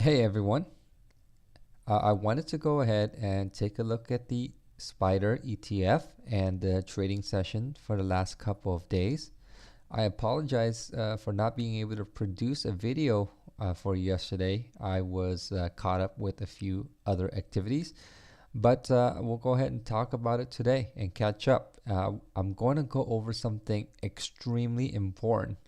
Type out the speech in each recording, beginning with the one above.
Hey everyone, I wanted to go ahead and take a look at the Spider ETF and the trading session for the last couple of days. I apologize for not being able to produce a video for yesterday. I was caught up with a few other activities, but we'll go ahead and talk about it today and catch up. I'm going to go over something extremely important,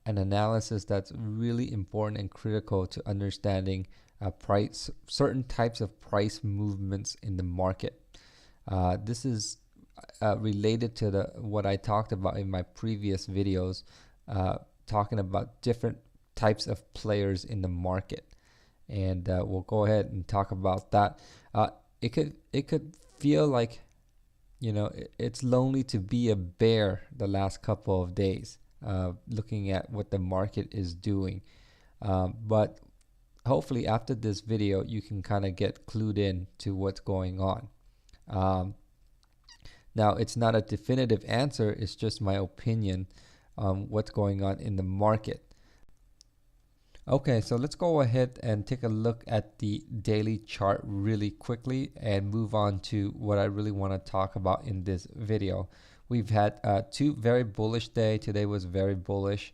an analysis that's really important and critical to understanding certain types of price movements in the market. This is related to what I talked about in my previous videos, talking about different types of players in the market, and we'll go ahead and talk about that. It could feel like, it's lonely to be a bear the last couple of days, looking at what the market is doing, but hopefully after this video you can kind of get clued in to what's going on. Now, it's not a definitive answer, it's just my opinion on what's going on in the market. Okay, so let's go ahead and take a look at the daily chart really quickly and move on to what I really want to talk about in this video. We've had two very bullish days. Today was very bullish.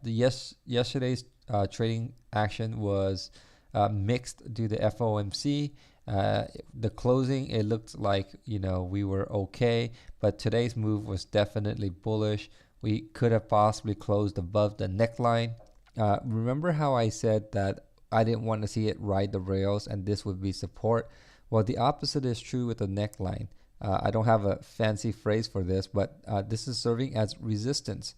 Yesterday's trading action was mixed due to FOMC. The closing, it looked like we were okay, but today's move was definitely bullish. We could have possibly closed above the neckline. Remember how I said that I didn't want to see it ride the rails and this would be support? Well, the opposite is true with the neckline. I don't have a fancy phrase for this, but this is serving as resistance.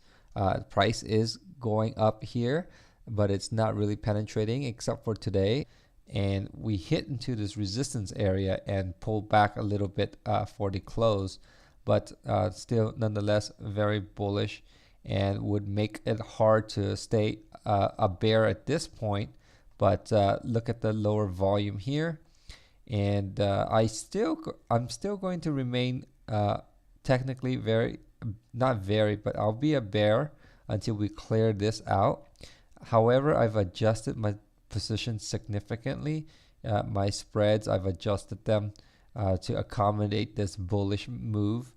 Price is going up here, but it's not really penetrating except for today. And we hit into this resistance area and pulled back a little bit for the close, but still nonetheless very bullish, and would make it hard to stay a bear at this point. But look at the lower volume here, and I'm still going to remain technically but I'll be a bear until we clear this out. However, I've adjusted my position significantly. My spreads, I've adjusted them to accommodate this bullish move.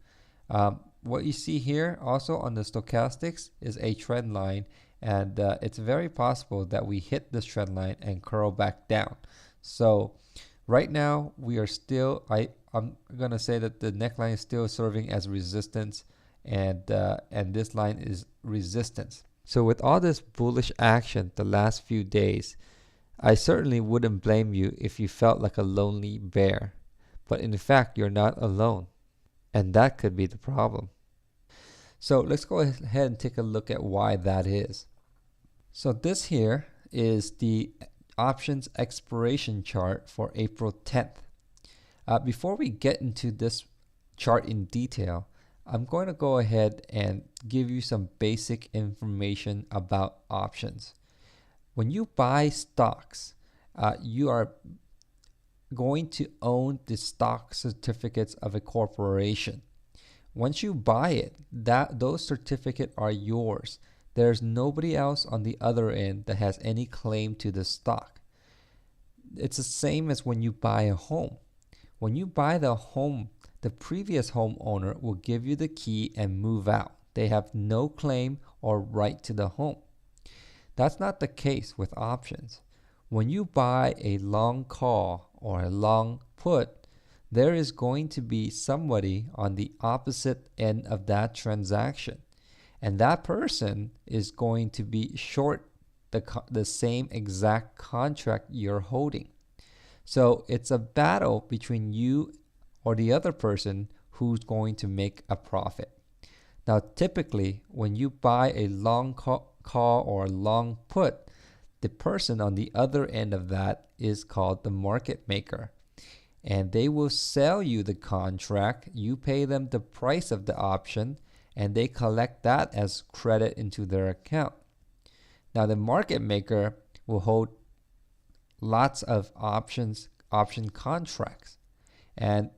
What you see here also on the stochastics is a trend line, and it's very possible that we hit this trend line and curl back down. So right now we are still, I'm gonna say that the neckline is still serving as resistance, and this line is resistance. So with all this bullish action the last few days, I certainly wouldn't blame you if you felt like a lonely bear, but in fact you're not alone, and that could be the problem. So let's go ahead and take a look at why that is. So this here is the options expiration chart for April 10th. Before we get into this chart in detail, I'm going to go ahead and give you some basic information about options. When you buy stocks, you are going to own the stock certificates of a corporation. Once you buy it, those certificates are yours. There's nobody else on the other end that has any claim to the stock. It's the same as when you buy a home. When you buy the home, the previous homeowner will give you the key and move out. They have no claim or right to the home. That's not the case with options. When you buy a long call or a long put, there is going to be somebody on the opposite end of that transaction, and that person is going to be short the same exact contract you're holding. So it's a battle between you or the other person who's going to make a profit. Now, typically, when you buy a long call or a long put, the person on the other end of that is called the market maker, and they will sell you the contract. You pay them the price of the option, and they collect that as credit into their account. Now, the market maker will hold lots of option contracts, and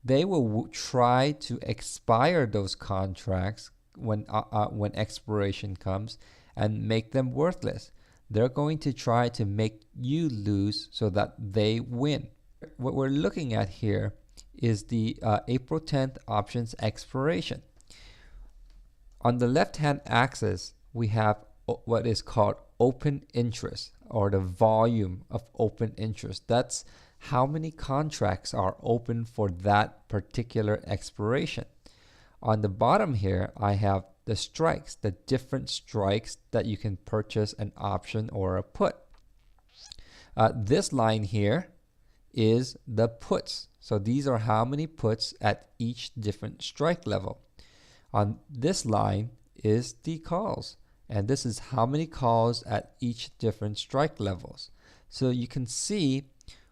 they will try to expire those contracts when expiration comes and make them worthless. they're going to try to make you lose so that they win. What we're looking at here is the April 10th options expiration. On the left-hand axis, we have what is called open interest, or the volume of open interest. That's how many contracts are open for that particular expiration. On the bottom here, I have the strikes, the different strikes that you can purchase an option or a put. This line here is the puts. So these are how many puts at each different strike level. On this line is the calls, and this is how many calls at each different strike levels. So you can see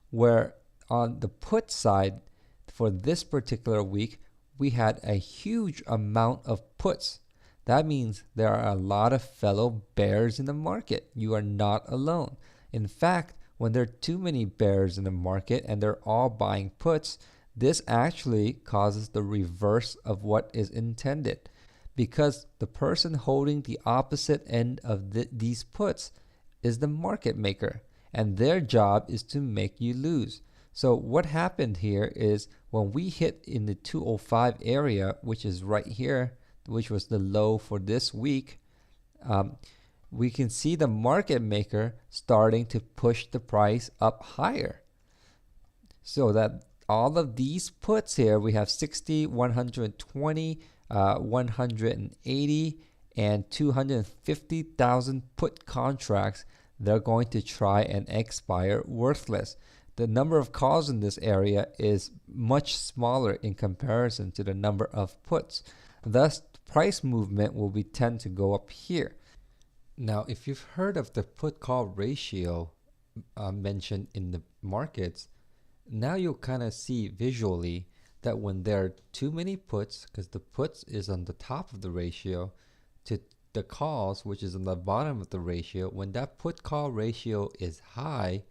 where on the put side for this particular week, we had a huge amount of puts. That means there are a lot of fellow bears in the market. You are not alone. In fact, when there are too many bears in the market and they're all buying puts, this actually causes the reverse of what is intended, because the person holding the opposite end of these puts is the market maker, and their job is to make you lose. So what happened here is when we hit in the 205 area, which is right here, which was the low for this week, we can see the market maker starting to push the price up higher. So that all of these puts here, we have 60, 120, 180, and 250,000 put contracts. They're going to try and expire worthless. The number of calls in this area is much smaller in comparison to the number of puts. Thus, price movement will tend to go up here. Now, if you've heard of the put-call ratio mentioned in the markets, now you'll kind of see visually that when there are too many puts, because the puts is on the top of the ratio, to the calls, which is on the bottom of the ratio, when that put-call ratio is high,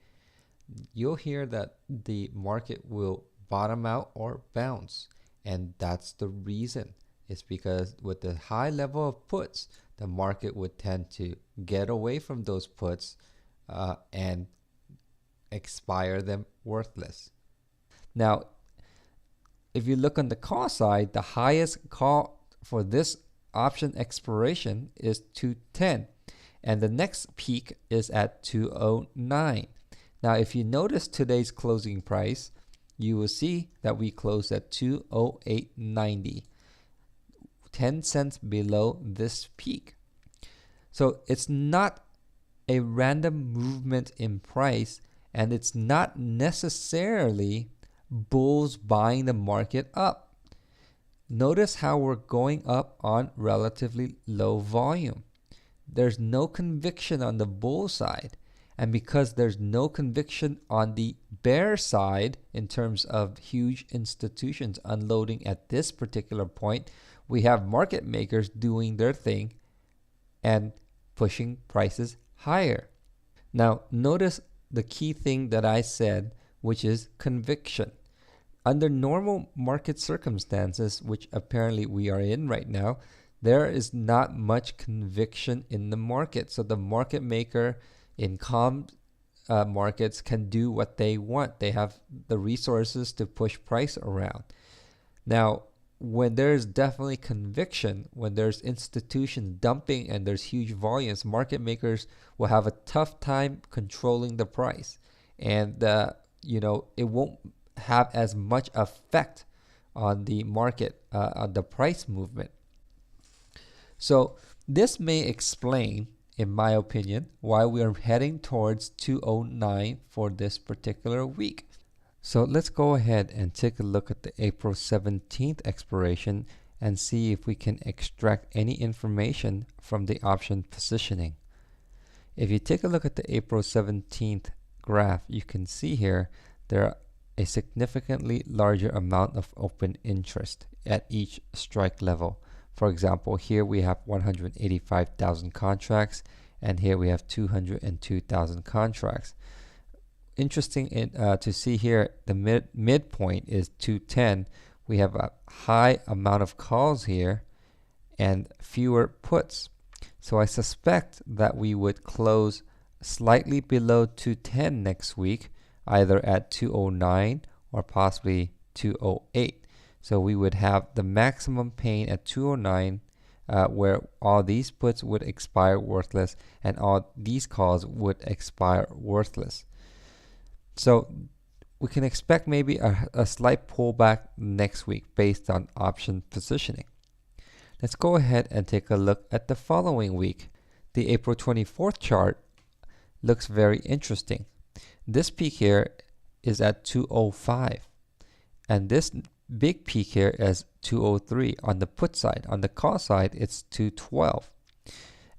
you'll hear that the market will bottom out or bounce. And that's the reason. It's because with the high level of puts, the market would tend to get away from those puts and expire them worthless. Now, if you look on the call side, the highest call for this option expiration is 210, and the next peak is at 209. Now, if you notice today's closing price, you will see that we closed at 208.90, 10 cents below this peak. So it's not a random movement in price, and it's not necessarily bulls buying the market up. Notice how we're going up on relatively low volume. There's no conviction on the bull side. And because there's no conviction on the bear side in terms of huge institutions unloading at this particular point, we have market makers doing their thing and pushing prices higher. Now, notice the key thing that I said, which is conviction. Under normal market circumstances, which apparently we are in right now, there is not much conviction in the market. So the market maker in calm markets can do what they want. They have the resources to push price around. Now, when there's definitely conviction, when there's institutions dumping and there's huge volumes, market makers will have a tough time controlling the price, and it won't have as much effect on the market, on the price movement. So this may explain, in my opinion, why we are heading towards 209 for this particular week. So let's go ahead and take a look at the April 17th expiration and see if we can extract any information from the option positioning. If you take a look at the April 17th graph, you can see here there are a significantly larger amount of open interest at each strike level. For example, here we have 185,000 contracts, and here we have 202,000 contracts. Interesting to see here, the midpoint is 210. We have a high amount of calls here and fewer puts. So I suspect that we would close slightly below 210 next week, either at 209 or possibly 208. So we would have the maximum pain at 209, where all these puts would expire worthless and all these calls would expire worthless. So we can expect maybe a slight pullback next week based on option positioning. Let's go ahead and take a look at the following week. The April 24th chart looks very interesting. This peak here is at 205, and this big peak here is 203 on the put side. On the call side, it's 212.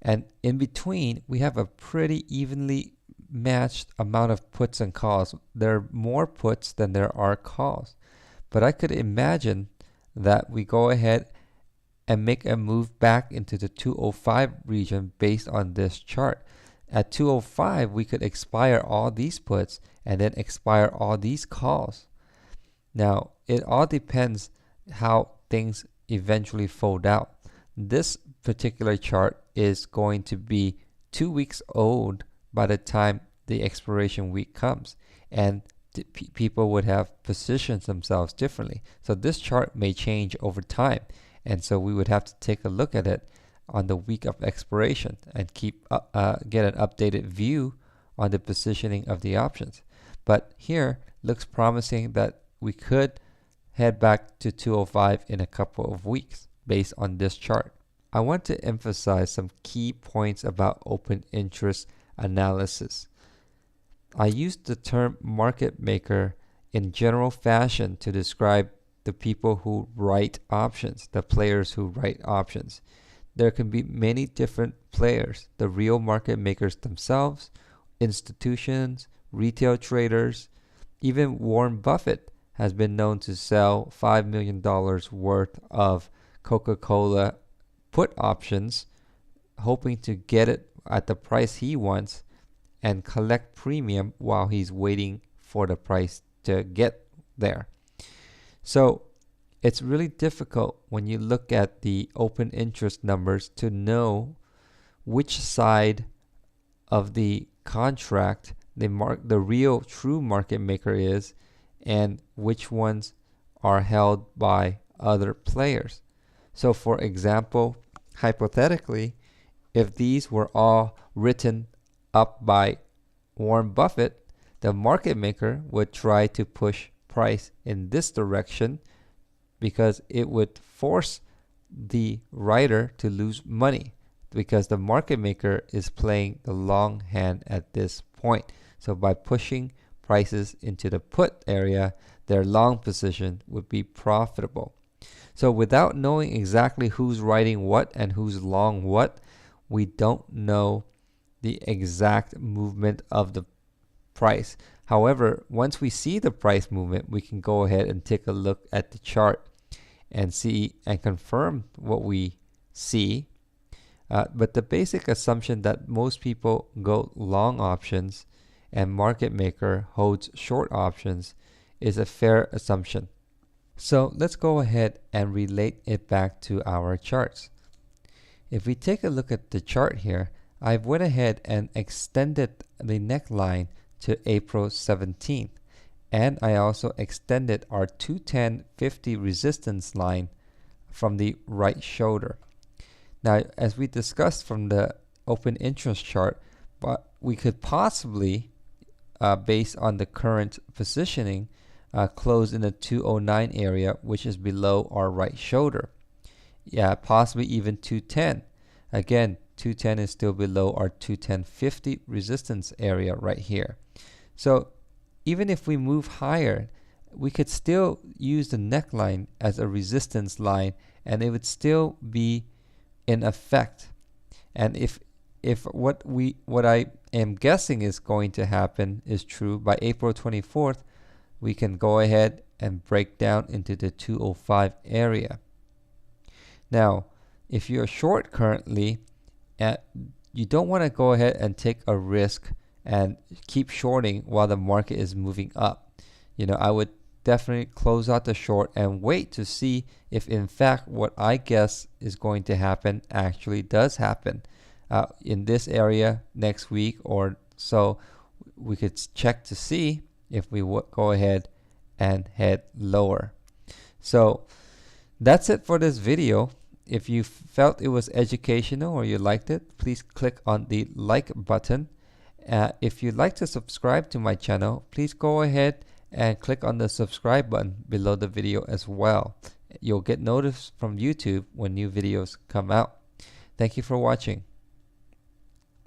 And in between, we have a pretty evenly matched amount of puts and calls. There are more puts than there are calls. But I could imagine that we go ahead and make a move back into the 205 region based on this chart. At 205, we could expire all these puts and then expire all these calls. Now, it all depends how things eventually fold out. This particular chart is going to be 2 weeks old by the time the expiration week comes, and people would have positioned themselves differently. So this chart may change over time, and so we would have to take a look at it on the week of expiration and get an updated view on the positioning of the options. But here looks promising that we could head back to 205 in a couple of weeks based on this chart. I want to emphasize some key points about open interest analysis. I use the term market maker in general fashion to describe the people who write options, the players who write options. There can be many different players, the real market makers themselves, institutions, retail traders. Even Warren Buffett has been known to sell $5 million worth of Coca-Cola put options, hoping to get it at the price he wants and collect premium while he's waiting for the price to get there. So it's really difficult when you look at the open interest numbers to know which side of the contract the real true market maker is and which ones are held by other players. So for example, hypothetically, if these were all written up by Warren Buffett, the market maker would try to push price in this direction because it would force the writer to lose money because the market maker is playing the long hand at this point. So by pushing prices into the put area, their long position would be profitable. So without knowing exactly who's writing what and who's long what, we don't know the exact movement of the price. However, once we see the price movement, we can go ahead and take a look at the chart and see and confirm what we see. But the basic assumption that most people go long options and market maker holds short options is a fair assumption. So let's go ahead and relate it back to our charts. If we take a look at the chart here, I've went ahead and extended the neckline to April 17th, and I also extended our 210.50 resistance line from the right shoulder. Now, as we discussed from the open interest chart, but we could possibly, based on the current positioning, close in the 209 area, which is below our right shoulder. Yeah, possibly even 210. Again, 210 is still below our 210.50 resistance area right here. So even if we move higher, we could still use the neckline as a resistance line and it would still be in effect. And if what I am guessing is going to happen is true, by April 24th, we can go ahead and break down into the 205 area. Now, if you're short currently, you don't want to go ahead and take a risk and keep shorting while the market is moving up. I would definitely close out the short and wait to see if in fact what I guess is going to happen actually does happen in this area next week or so we could check to see if we would go ahead and head lower. So that's it for this video. If you felt it was educational or you liked it, please click on the like button. If you'd like to subscribe to my channel, please go ahead and click on the subscribe button below the video as well. You'll get notice from YouTube when new videos come out. Thank you for watching.